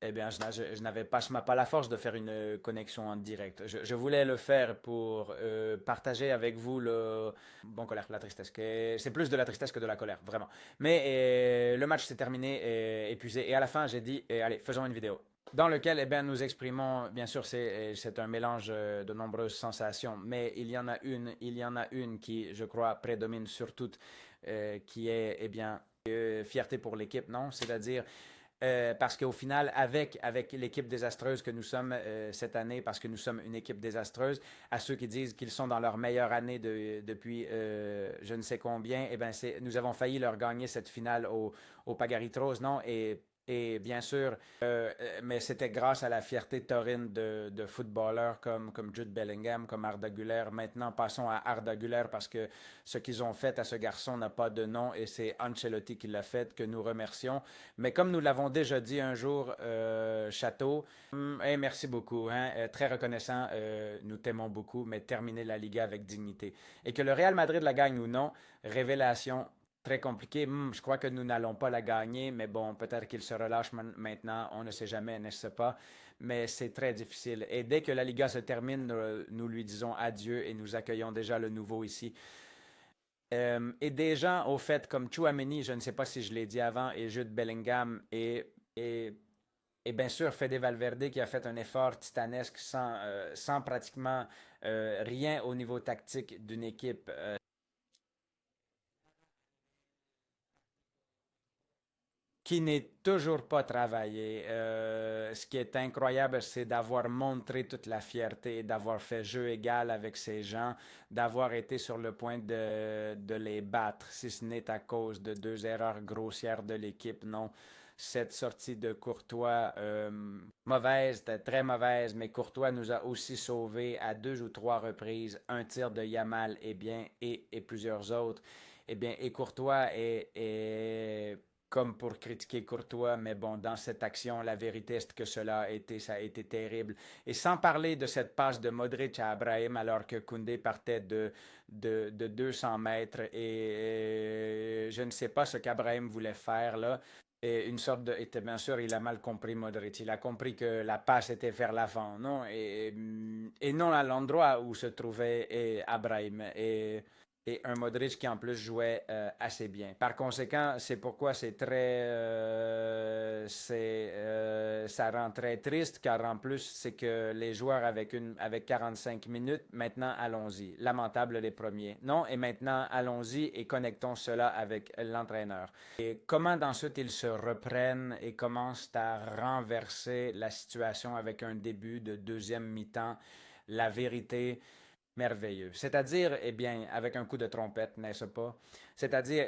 Eh bien, je n'avais pas la force de faire une connexion en direct. Je voulais le faire pour partager avec vous bon, colère, la tristesse. C'est plus de la tristesse que de la colère, vraiment. Mais le match s'est terminé, épuisé. Et à la fin, j'ai dit, allez, faisons une vidéo. Dans lequel, eh bien, nous exprimons, bien sûr, c'est un mélange de nombreuses sensations, mais il y en a une qui, je crois, prédomine sur toutes, qui est, eh bien, fierté pour l'équipe, non? C'est-à-dire parce qu'au final, avec l'équipe désastreuse que nous sommes cette année, parce que nous sommes une équipe désastreuse, à ceux qui disent qu'ils sont dans leur meilleure année depuis je ne sais combien, eh ben nous avons failli leur gagner cette finale au Pagaritros, non? Et bien sûr, mais c'était grâce à la fierté taurine de footballeurs comme Jude Bellingham, comme Arda Güler. Maintenant, passons à Arda Güler parce que ce qu'ils ont fait à ce garçon n'a pas de nom et c'est Ancelotti qui l'a fait, que nous remercions. Mais comme nous l'avons déjà dit un jour, Château, merci beaucoup, hein, très reconnaissant, nous t'aimons beaucoup, mais terminer la Liga avec dignité. Et que le Real Madrid la gagne ou non, révélation très compliquée. Je crois que nous n'allons pas la gagner, mais bon, peut-être qu'il se relâche maintenant, on ne sait jamais, n'est-ce pas? Mais c'est très difficile. Et dès que la Liga se termine, nous lui disons adieu et nous accueillons déjà le nouveau ici. Et des gens, au fait, comme Chouameni, je ne sais pas si je l'ai dit avant, et Jude Bellingham, et bien sûr Fede Valverde qui a fait un effort titanesque sans pratiquement rien au niveau tactique d'une équipe qui n'est toujours pas travaillé. Ce qui est incroyable, c'est d'avoir montré toute la fierté, d'avoir fait jeu égal avec ces gens, d'avoir été sur le point de les battre, si ce n'est à cause de deux erreurs grossières de l'équipe. Non, cette sortie de Courtois, mauvaise, très mauvaise, mais Courtois nous a aussi sauvés à deux ou trois reprises, un tir de Yamal et plusieurs autres. Eh bien, et Courtois est comme pour critiquer Courtois, mais bon, dans cette action, la vérité est que ça a été terrible. Et sans parler de cette passe de Modric à Abraham alors que Koundé partait de 200 mètres et je ne sais pas ce qu'Abraham voulait faire là. Et une sorte de. Et bien sûr, il a mal compris Modric. Il a compris que la passe était vers l'avant, non? Et non à l'endroit où se trouvait Abraham. Et un Modric qui en plus jouait assez bien. Par conséquent, c'est pourquoi ça rend très triste, car en plus, c'est que les joueurs avec 45 minutes, maintenant allons-y. Lamentable les premiers. Non, et maintenant allons-y et connectons cela avec l'entraîneur. Et comment ensuite ils se reprennent et commencent à renverser la situation avec un début de deuxième mi-temps. La vérité, merveilleux. C'est-à-dire, eh bien, avec un coup de trompette, n'est-ce pas? C'est-à-dire,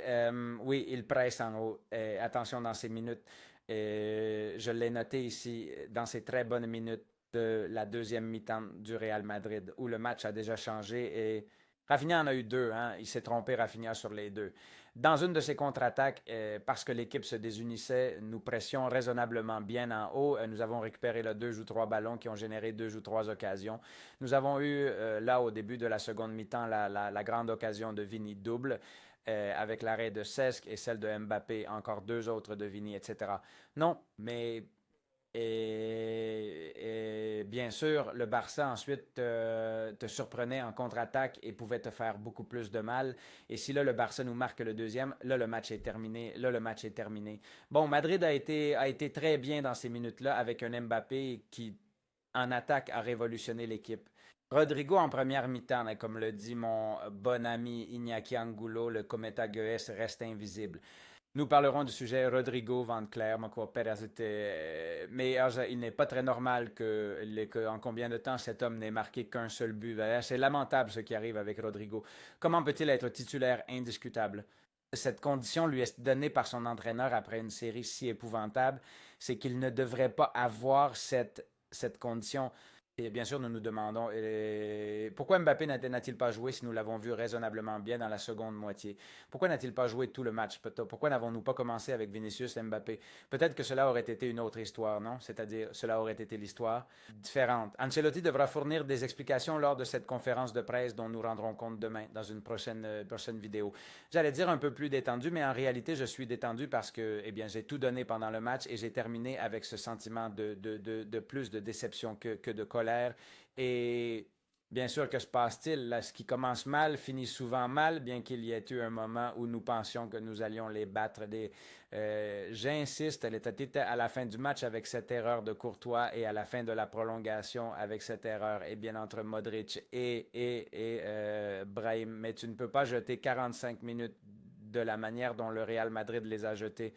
oui, il presse en haut. Attention dans ces minutes. Je l'ai noté ici, dans ces très bonnes minutes de la deuxième mi-temps du Real Madrid, où le match a déjà changé et Rafinha en a eu deux, hein? Il s'est trompé, Rafinha, sur les deux. Dans une de ces contre-attaques, parce que l'équipe se désunissait, nous pressions raisonnablement bien en haut. Nous avons récupéré là, deux ou trois ballons qui ont généré deux ou trois occasions. Nous avons eu, là, au début de la seconde mi-temps, la grande occasion de Vini double, avec l'arrêt de Cesc et celle de Mbappé, encore deux autres de Vini, etc. Non, mais et bien sûr, le Barça ensuite te surprenait en contre-attaque et pouvait te faire beaucoup plus de mal. Et si là, le Barça nous marque le deuxième, là, le match est terminé. Là, le match est terminé. Bon, Madrid a été très bien dans ces minutes-là avec un Mbappé qui, en attaque, a révolutionné l'équipe. Rodrigo en première mi-temps, hein, comme le dit mon bon ami Iñaki Angulo, le Cometa Goes reste invisible. Nous parlerons du sujet Rodrigo Van Cler, mais il n'est pas très normal en combien de temps cet homme n'ait marqué qu'un seul but. C'est lamentable ce qui arrive avec Rodrigo. Comment peut-il être titulaire indiscutable? Cette condition lui est donnée par son entraîneur après une série si épouvantable, c'est qu'il ne devrait pas avoir cette condition. Et bien sûr, nous nous demandons pourquoi Mbappé n'a-t-il pas joué si nous l'avons vu raisonnablement bien dans la seconde moitié? Pourquoi n'a-t-il pas joué tout le match? Pourquoi n'avons-nous pas commencé avec Vinicius et Mbappé? Peut-être que cela aurait été une autre histoire, non? C'est-à-dire, cela aurait été l'histoire différente. Ancelotti devra fournir des explications lors de cette conférence de presse dont nous rendrons compte demain dans une prochaine vidéo. J'allais dire un peu plus détendu, mais en réalité, je suis détendu parce que, eh bien, j'ai tout donné pendant le match et j'ai terminé avec ce sentiment de plus de déception que de colère. Et bien sûr, que se passe-t-il? Là, ce qui commence mal finit souvent mal, bien qu'il y ait eu un moment où nous pensions que nous allions les battre. J'insiste, elle était à la fin du match avec cette erreur de Courtois et à la fin de la prolongation avec cette erreur, et bien entre Modric et Brahim. Mais tu ne peux pas jeter 45 minutes de la manière dont le Real Madrid les a jetés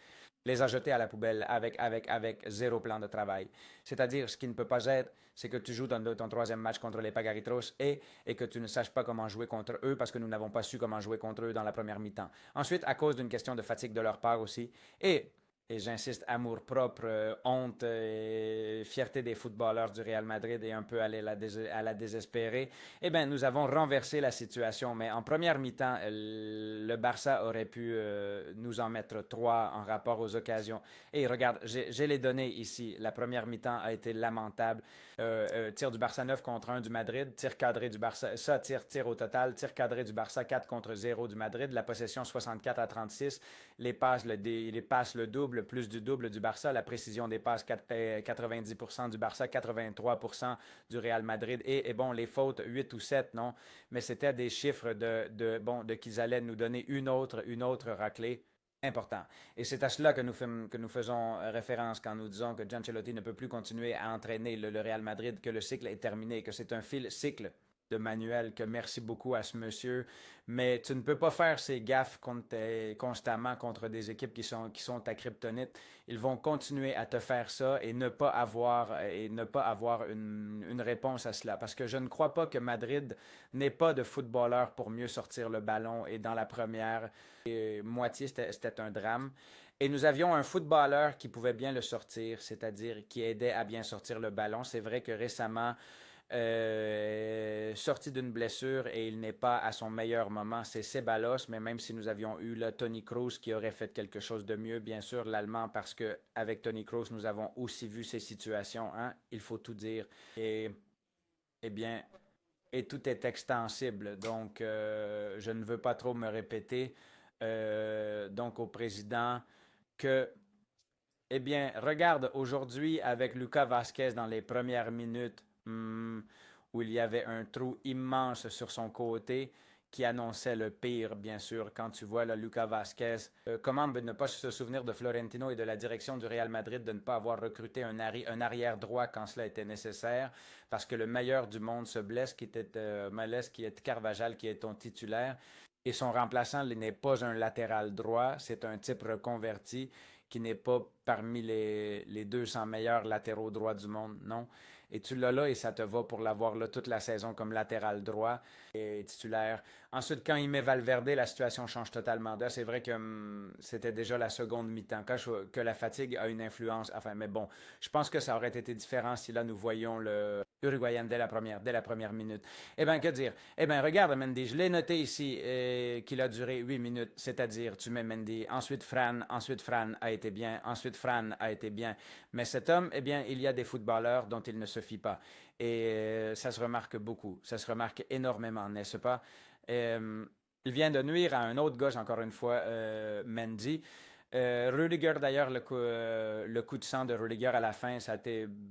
à la poubelle avec zéro plan de travail. C'est-à-dire, ce qui ne peut pas être, c'est que tu joues ton troisième match contre les Pagaritros et que tu ne saches pas comment jouer contre eux parce que nous n'avons pas su comment jouer contre eux dans la première mi-temps. Ensuite, à cause d'une question de fatigue de leur part aussi, et j'insiste, amour-propre, honte et fierté des footballeurs du Real Madrid et un peu à la désespérer, eh bien, nous avons renversé la situation. Mais en première mi-temps, le Barça aurait pu nous en mettre trois en rapport aux occasions. Et regarde, j'ai les données ici. La première mi-temps a été lamentable. Tir du Barça 9 contre 1 du Madrid, tir cadré du Barça, tir au total, tir cadré du Barça 4 contre 0 du Madrid, la possession 64 à 36, les passes le double, plus du double du Barça, la précision des passes 90% du Barça, 83% du Real Madrid, et bon, les fautes 8 ou 7, non, mais c'était des chiffres de qu'ils allaient nous donner une autre raclée important. Et c'est à cela que nous faisons référence quand nous disons que Giancelotti ne peut plus continuer à entraîner le Real Madrid, que le cycle est terminé, que c'est un cycle de manuel, que merci beaucoup à ce monsieur. Mais tu ne peux pas faire ces gaffes constamment contre des équipes qui sont ta kryptonite. Ils vont continuer à te faire ça et ne pas avoir une réponse à cela. Parce que je ne crois pas que Madrid n'ait pas de footballeur pour mieux sortir le ballon. Et dans la première moitié, c'était un drame. Et nous avions un footballeur qui pouvait bien le sortir, c'est-à-dire qui aidait à bien sortir le ballon. C'est vrai que récemment, sorti d'une blessure et il n'est pas à son meilleur moment, c'est Ceballos, mais même si nous avions eu là Toni Kroos qui aurait fait quelque chose de mieux, bien sûr, l'Allemand, parce que avec Toni Kroos, nous avons aussi vu ces situations, hein, il faut tout dire. Et, eh bien, et tout est extensible, donc je ne veux pas trop me répéter. Donc au président que eh bien, regarde, aujourd'hui, avec Lucas Vasquez dans les premières minutes, où il y avait un trou immense sur son côté qui annonçait le pire, bien sûr, quand tu vois là, Lucas Vasquez. Comment ne pas se souvenir de Florentino et de la direction du Real Madrid de ne pas avoir recruté un arrière droit quand cela était nécessaire, parce que le meilleur du monde se blesse, qui était Malès, qui est Carvajal, qui est ton titulaire. Et son remplaçant n'est pas un latéral droit, c'est un type reconverti qui n'est pas parmi les 200 meilleurs latéraux droits du monde, non. Et tu l'as là et ça te va pour l'avoir là toute la saison comme latéral droit et titulaire. Ensuite, quand il met Valverde, la situation change totalement d'heure. C'est vrai que c'était déjà la seconde mi-temps, que la fatigue a une influence. Enfin, mais bon, je pense que ça aurait été différent si là nous voyions le Uruguayen dès la première minute. Eh bien, que dire? Eh bien, regarde, Mendy, je l'ai noté ici qu'il a duré 8 minutes, c'est-à-dire tu mets Mendy, ensuite Fran a été bien, ensuite Fran a été bien. Mais cet homme, eh bien, il y a des footballeurs dont il ne se fie pas. Et ça se remarque beaucoup, ça se remarque énormément, n'est-ce pas? Euh, il vient de nuire à un autre gauche, encore une fois, Mendy. Rudiger, d'ailleurs, le coup de sang de Rudiger à la fin,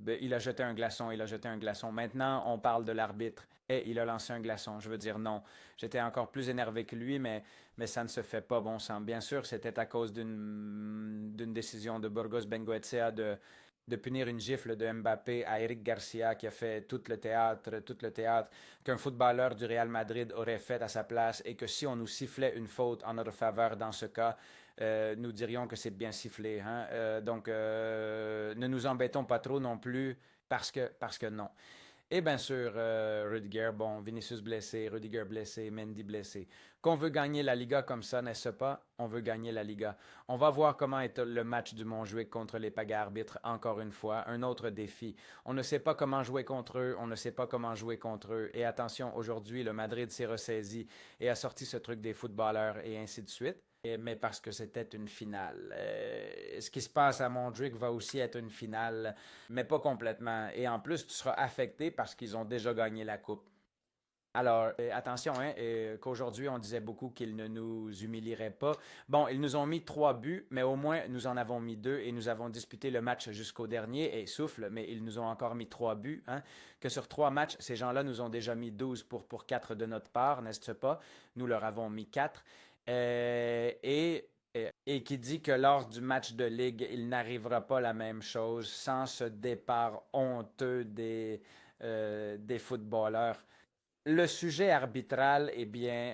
il a jeté un glaçon, il a jeté un glaçon. Maintenant, on parle de l'arbitre et il a lancé un glaçon. Je veux dire, non. J'étais encore plus énervé que lui, mais ça ne se fait pas bon sang. Bien sûr, c'était à cause d'une décision de Burgos Bengoechea de punir une gifle de Mbappé à Eric Garcia qui a fait tout le théâtre qu'un footballeur du Real Madrid aurait fait à sa place et que si on nous sifflait une faute en notre faveur dans ce cas, nous dirions que c'est bien sifflé. Hein? Donc, ne nous embêtons pas trop non plus parce que non. Et bien sûr, Rudiger, bon, Vinicius blessé, Rudiger blessé, Mendy blessé. Qu'on veut gagner la Liga comme ça, n'est-ce pas? On veut gagner la Liga. On va voir comment est le match du Montjuic contre les Pagas arbitres, encore une fois, un autre défi. On ne sait pas comment jouer contre eux, on ne sait pas comment jouer contre eux. Et attention, aujourd'hui, le Madrid s'est ressaisi et a sorti ce truc des footballeurs et ainsi de suite. Mais parce que c'était une finale. Ce qui se passe à Montjuic va aussi être une finale, mais pas complètement. Et en plus, tu seras affecté parce qu'ils ont déjà gagné la coupe. Alors, attention, hein, qu'aujourd'hui, on disait beaucoup qu'ils ne nous humilieraient pas. Bon, ils nous ont mis 3 buts, mais au moins, nous en avons mis 2 et nous avons disputé le match jusqu'au dernier. Et souffle, mais ils nous ont encore mis 3 buts. Hein, que sur 3 matchs, ces gens-là nous ont déjà mis 12 pour 4 de notre part, n'est-ce pas? Nous leur avons mis 4. Et qui dit que lors du match de ligue, il n'arrivera pas la même chose sans ce départ honteux des footballeurs. Le sujet arbitral, eh bien,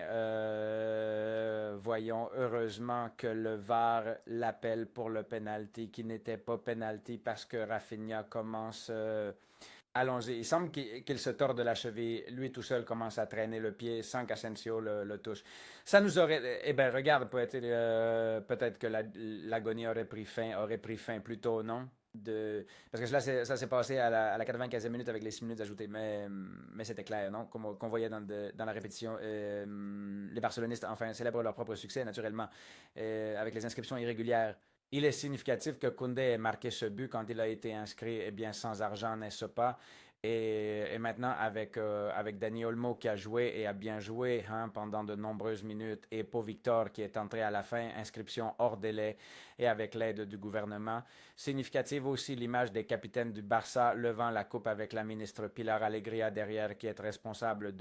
voyons, heureusement que le VAR l'appelle pour le penalty, qui n'était pas penalty parce que Rafinha commence allongé. Il semble qu'il se tord de la cheville. Lui tout seul commence à traîner le pied sans qu'Asensio le touche. Ça nous aurait... Eh bien, regarde, peut-être que l'agonie aurait pris fin plus tôt, non? Parce que là, ça s'est passé à la 95e minute avec les 6 minutes ajoutées. Mais c'était clair, non? Qu'on voyait dans la répétition. Les Barcelonistes, enfin, célèbrent leur propre succès, naturellement, avec les inscriptions irrégulières. Il est significatif que Koundé ait marqué ce but quand il a été inscrit, eh bien, sans argent, n'est-ce pas? Et maintenant, avec Dani Olmo qui a joué et a bien joué hein, pendant de nombreuses minutes, et Pau Victor qui est entré à la fin, inscription hors délai et avec l'aide du gouvernement. Significative aussi l'image des capitaines du Barça levant la coupe avec la ministre Pilar Alegria derrière, qui est responsable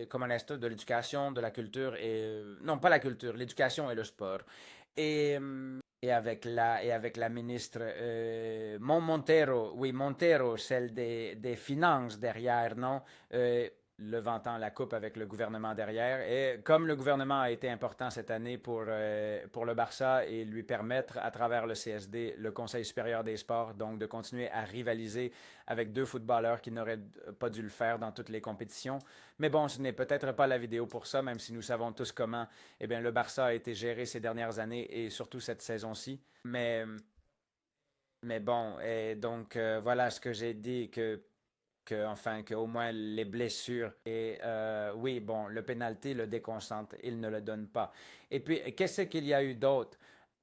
comment est de l'éducation, de la culture et... non, pas la culture, l'éducation et le sport. Et, et avec la ministre Montero, oui, Montero, celle des finances derrière, non? Le vantant la coupe avec le gouvernement derrière. Et comme le gouvernement a été important cette année pour le Barça et lui permettre, à travers le CSD, le Conseil supérieur des sports, donc de continuer à rivaliser avec 2 footballeurs qui n'auraient pas dû le faire dans toutes les compétitions. Mais bon, ce n'est peut-être pas la vidéo pour ça, même si nous savons tous comment eh bien, le Barça a été géré ces dernières années et surtout cette saison-ci. Mais bon, et donc voilà ce que j'ai dit, enfin, qu'au moins les blessures. Et oui, bon, le pénalty le déconcentre, il ne le donne pas. Et puis, qu'est-ce qu'il y a eu d'autre?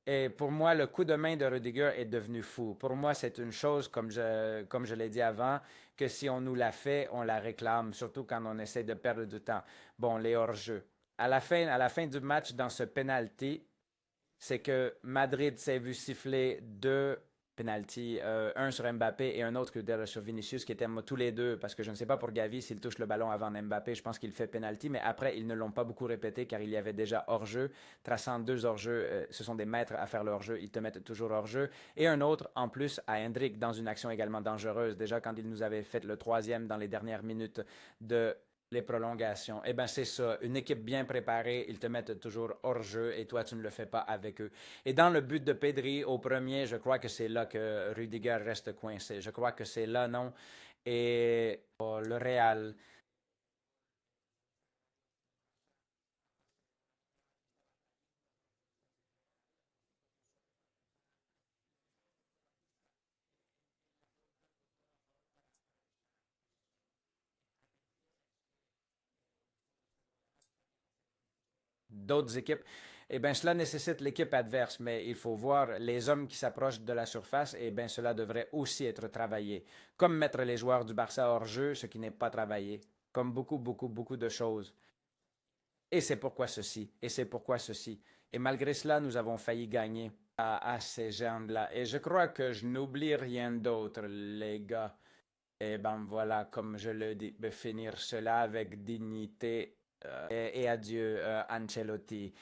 Et pour moi, le coup de main de Rudiger est devenu fou. Pour moi, c'est une chose, comme je l'ai dit avant, que si on nous la fait, on la réclame, surtout quand on essaie de perdre du temps. Bon, les hors-jeux. À la fin du match, dans ce penalty, c'est que Madrid s'est vu siffler 2 penalties, un sur Mbappé et un autre sur Vinicius, qui étaient tous les deux, parce que je ne sais pas pour Gavi s'il touche le ballon avant Mbappé, je pense qu'il fait penalty, mais après, ils ne l'ont pas beaucoup répété car il y avait déjà hors-jeu, traçant 2 hors-jeu, ce sont des maîtres à faire le hors-jeu, ils te mettent toujours hors-jeu, et un autre en plus à Hendrick dans une action également dangereuse, déjà quand il nous avait fait le troisième dans les dernières minutes de les prolongations. Eh bien, c'est ça. Une équipe bien préparée, ils te mettent toujours hors jeu et toi, tu ne le fais pas avec eux. Et dans le but de Pedri, au premier, je crois que c'est là que Rudiger reste coincé. Je crois que c'est là, non? Et le Real. D'autres équipes, eh bien, cela nécessite l'équipe adverse, mais il faut voir les hommes qui s'approchent de la surface, eh bien, cela devrait aussi être travaillé. Comme mettre les joueurs du Barça hors jeu, ce qui n'est pas travaillé. Comme beaucoup, beaucoup, beaucoup de choses. Et c'est pourquoi ceci, et c'est pourquoi ceci. Et malgré cela, nous avons failli gagner à ces gens-là. Et je crois que je n'oublie rien d'autre, les gars. Et ben voilà, comme je le dis, finir cela avec dignité et adieu, Ancelotti.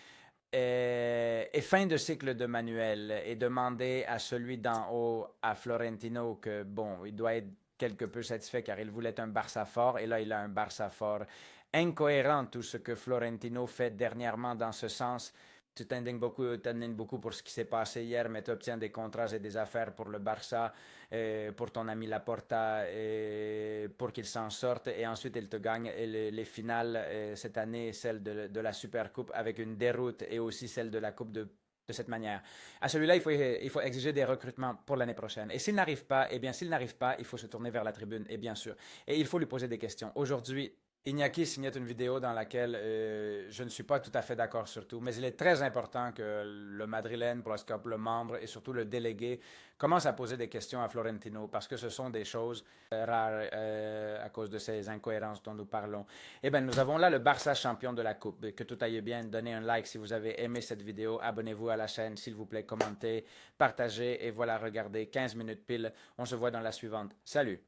Et fin de cycle de Manuel et demander à celui d'en haut, à Florentino, que bon, il doit être quelque peu satisfait car il voulait un Barça fort et là il a un Barça fort. Incohérent tout ce que Florentino fait dernièrement dans ce sens. tu t'indignes beaucoup pour ce qui s'est passé hier, mais tu obtiens des contrats et des affaires pour le Barça, pour ton ami Laporta, pour qu'il s'en sorte. Et ensuite, il te gagne les finales cette année, celle de la Super Coupe, avec une déroute et aussi celle de la Coupe de cette manière. À celui-là, il faut exiger des recrutements pour l'année prochaine. Et s'il n'arrive pas, eh bien, s'il n'arrive pas, il faut se tourner vers la tribune, et bien sûr. Et il faut lui poser des questions. Aujourd'hui, Iñaki signait une vidéo dans laquelle je ne suis pas tout à fait d'accord sur tout, mais il est très important que le madrilène, le membre et surtout le délégué commence à poser des questions à Florentino parce que ce sont des choses rares à cause de ces incohérences dont nous parlons. Eh bien, nous avons là le Barça champion de la Coupe. Que tout aille bien, donnez un like si vous avez aimé cette vidéo, abonnez-vous à la chaîne s'il vous plaît, commentez, partagez et voilà, regardez, 15 minutes pile. On se voit dans la suivante. Salut!